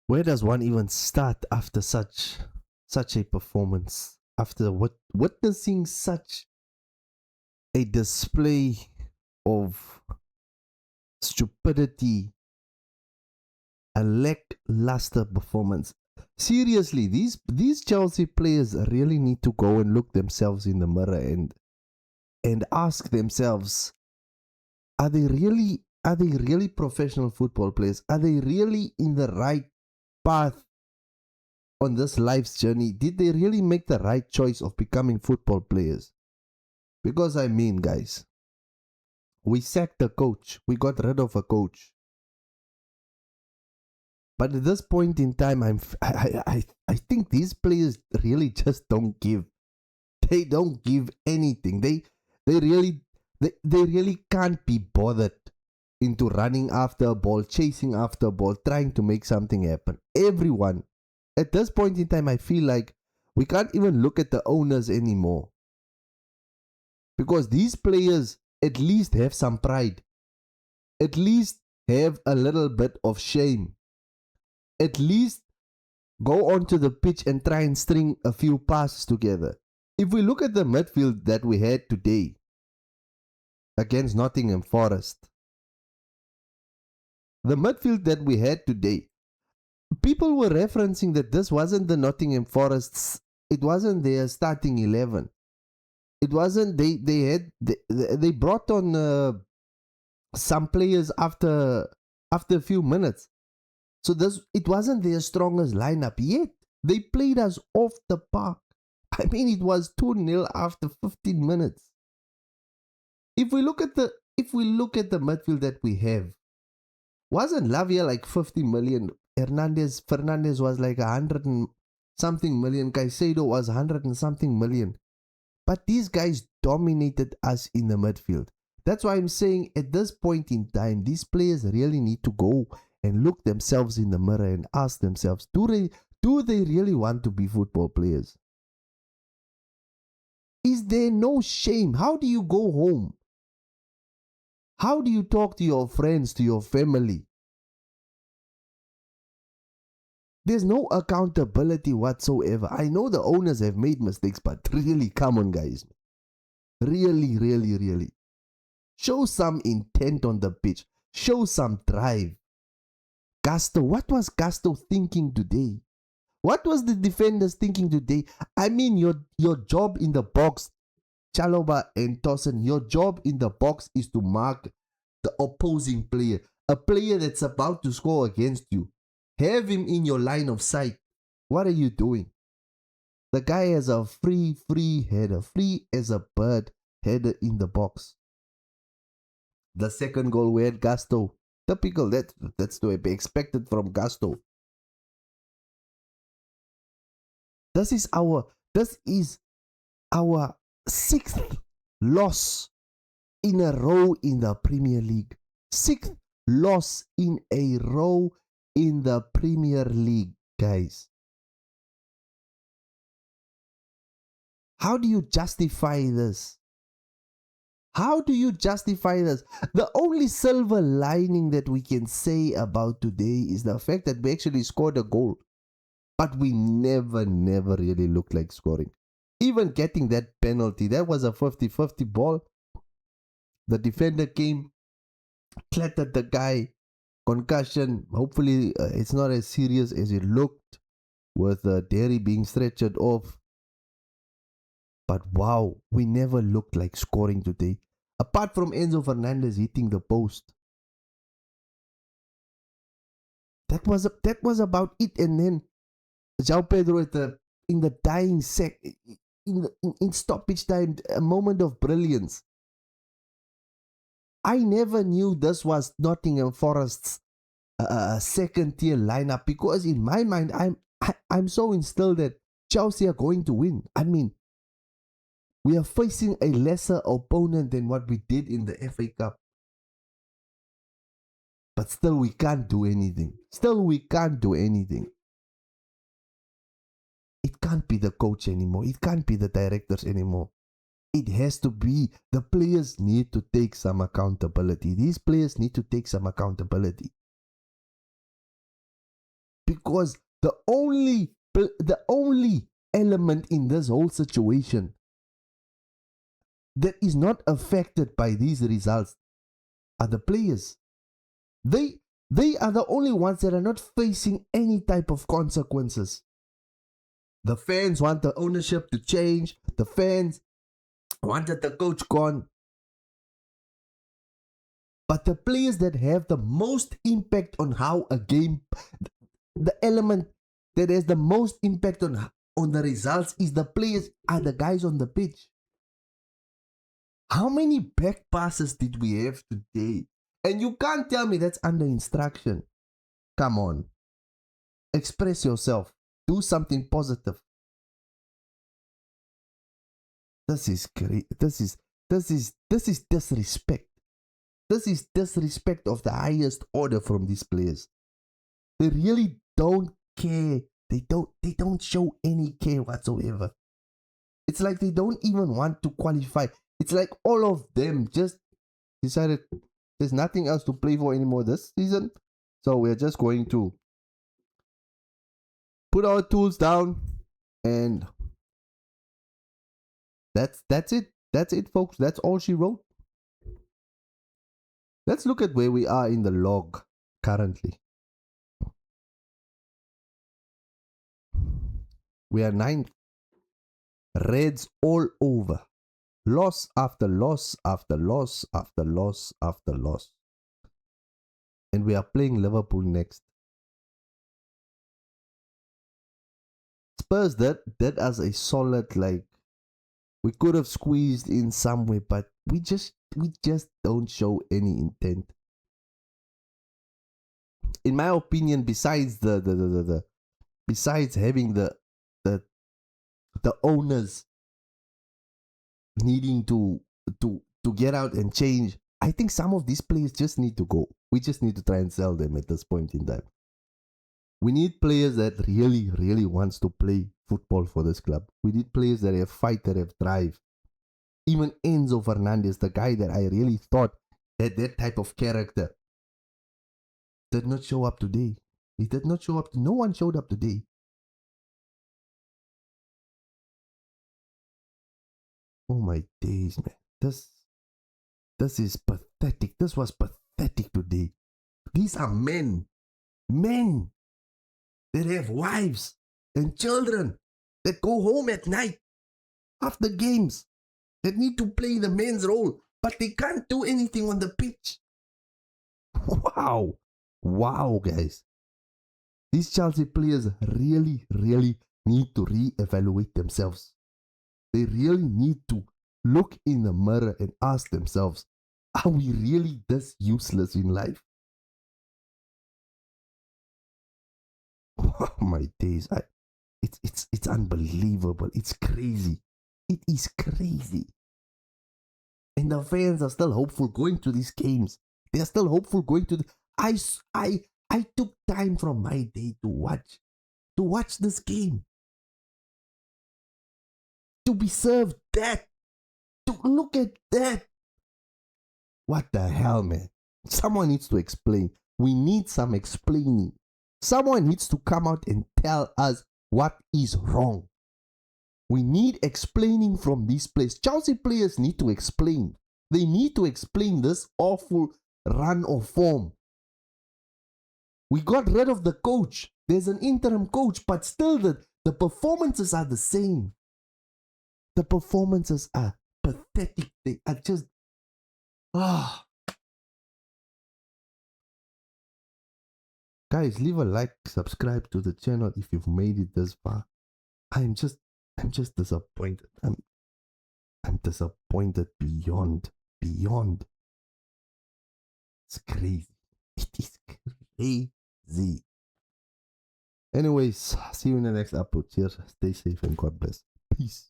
Where does one even start after such a performance? After witnessing such a display of stupidity, a lackluster performance. Seriously, these Chelsea players really need to go and look themselves in the mirror and ask themselves, are they really professional football players? Are they really in the right path on this life's journey? Did they really make the right choice of becoming football players? Because I mean, guys, we sacked a coach. We got rid of a coach. But at this point in time, I think these players really just don't give. They don't give anything. They really can't be bothered into running after a ball, chasing after a ball, trying to make something happen. Everyone, at this point in time, I feel like we can't even look at the owners anymore. Because these players at least have some pride. At least have a little bit of shame. At least go onto the pitch and try and string a few passes together. If we look at the midfield that we had today against Nottingham Forest, the midfield that we had today, people were referencing that this wasn't the Nottingham Forest's, it wasn't their starting 11. It wasn't, they brought on some players after a few minutes. So it wasn't their strongest lineup yet. They played us off the park. I mean, it was 2-0 after 15 minutes. If we look at the midfield that we have, wasn't Lavia like 50 million? Fernandez was like 100 and something million. Caicedo was 100 and something million. But these guys dominated us in the midfield. That's why I'm saying at this point in time, these players really need to go and look themselves in the mirror and ask themselves, do they really want to be football players? Is there no shame? How do you go home? How do you talk to your friends, to your family? There's no accountability whatsoever. I know the owners have made mistakes, but really, come on, guys. Really, really, really. Show some intent on the pitch. Show some drive. Gusto, what was Gusto thinking today? What was the defenders thinking today? I mean, your job in the box, Chaloba and Tosin, your job in the box is to mark the opposing player, a player that's about to score against you. Have him in your line of sight. What are you doing? The guy has a free header, free as a bird header in the box. The second goal, we had Gusto. Typical, that's to be expected from Gusto. This is our sixth loss in a row in the Premier League. Sixth loss in a row in the Premier League, guys. How do you justify this? How do you justify this? The only silver lining that we can say about today is the fact that we actually scored a goal. But we never really looked like scoring. Even getting that penalty, that was a 50-50 ball. The defender came, clattered the guy, concussion. Hopefully it's not as serious as it looked, with Derry being stretchered off. But wow, we never looked like scoring today. Apart from Enzo Fernandez hitting the post. That was about it. And then João Pedro in the dying in stoppage time, a moment of brilliance. I never knew this was Nottingham Forest's second tier lineup, because in my mind I'm so instilled that Chelsea are going to win. I mean, we are facing a lesser opponent than what we did in the FA Cup. But still we can't do anything. It can't be the coach anymore. It can't be the directors anymore. It has to be, the players need to take some accountability. These players need to take some accountability. because the only element in this whole situation that is not affected by these results are the players. They are the only ones that are not facing any type of consequences. The fans want the ownership to change. The fans wanted the coach gone. But the players that have the most impact on how a game, the element that has the most impact on the results is the players, are the guys on the pitch. How many back passes did we have today? And you can't tell me that's under instruction. Come on. Express yourself. Do something positive. This is great. This is disrespect. This is disrespect of the highest order from these players. They really don't care. They don't show any care whatsoever. It's like they don't even want to qualify. It's like all of them just decided there's nothing else to play for anymore this season. So we're just going to put our tools down, and that's it. That's it, folks. That's all she wrote. Let's look at where we are in the log currently. We are 9th. Reds all over. Loss after loss after loss after loss after loss. And we are playing Liverpool next. Spurs did as a solid, like, we could have squeezed in some way, but we just don't show any intent. In my opinion, besides besides having the owners needing to get out and change, I think some of these players just need to go. We just need to try and sell them at this point in time. We need players that really wants to play football for this club. We need players that have fight, that have drive. Even Enzo Fernandez, the guy that I really thought had that type of character, did not show up today. He did not show up. No one showed up today. Oh my days, man. This is pathetic. This was pathetic today. These are men that have wives and children that go home at night after games, that need to play the men's role, but they can't do anything on the pitch. Wow, guys. These Chelsea players really need to re-evaluate themselves. They really need to look in the mirror and ask themselves, are we really this useless in life? Oh my days. It's unbelievable. It's crazy. It is crazy. And the fans are still hopeful going to these games. They are still hopeful going to I took time from my day to watch this game. To be served that. To look at that. What the hell, man? Someone needs to explain. We need some explaining. Someone needs to come out and tell us what is wrong. We need explaining from these players. Chelsea players need to explain. They need to explain this awful run of form. We got rid of the coach. There's an interim coach, but still the performances are the same. The performances are pathetic. They are just... Guys, leave a like, subscribe to the channel if you've made it this far. I'm just disappointed. I'm disappointed beyond. It's crazy. It is crazy. Anyways, see you in the next upload. Cheers. Stay safe and God bless. Peace.